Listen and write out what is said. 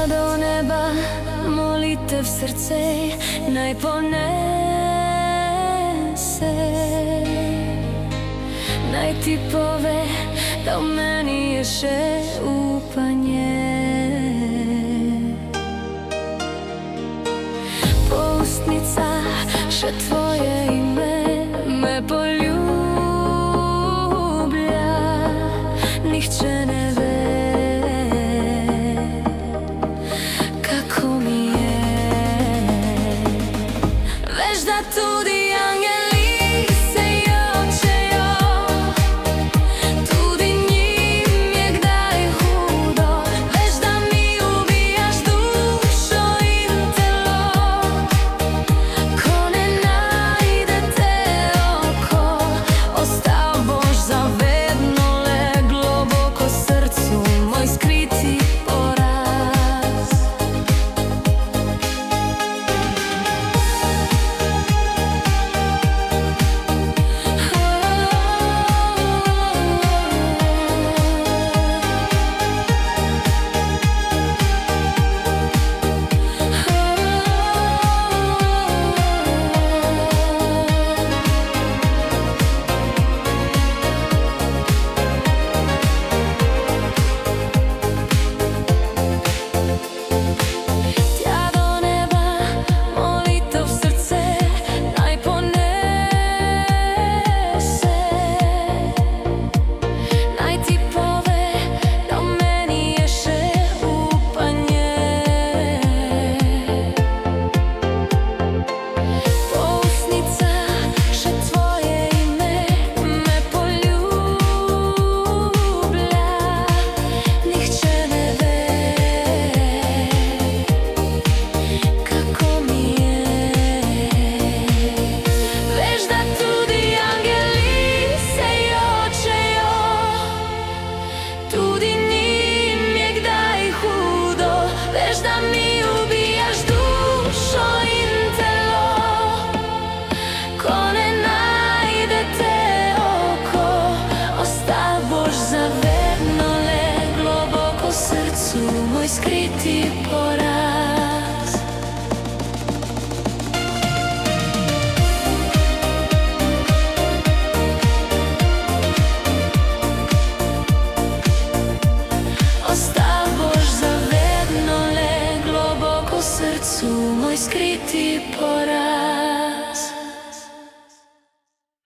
Tja do neba molitev srce naj ponese, naj ti pove, da v meni je še upanje. Po ustnicah še tvoje ime me poljublja, nihče ne ve, kako mi je. Veš, da tudi angeli se jočejo, tudi njim je kdaj hudo. Veš, da mi ubijaš dušo in telo, ko ne najde te oko. Ostal boš za vedno le globoko v srcu, moj skriti poraz. Tja do neba molitev srce naj ponese, naj ti pove, da v meni je še upanje. Po ustnicah še tvoje ime me poljublja, nihče ne ve, kako mi je. Veš, da tudi angeli se jočejo, tudi njim je kdaj hudo. Veš, da mi ubijaš dušo in telo, ko ne najde te oko. Ostal boš za vedno le globoko v srcu, moj skriti poraz. Ostal boš za vedno le globoko v srcu, moj skriti poraz.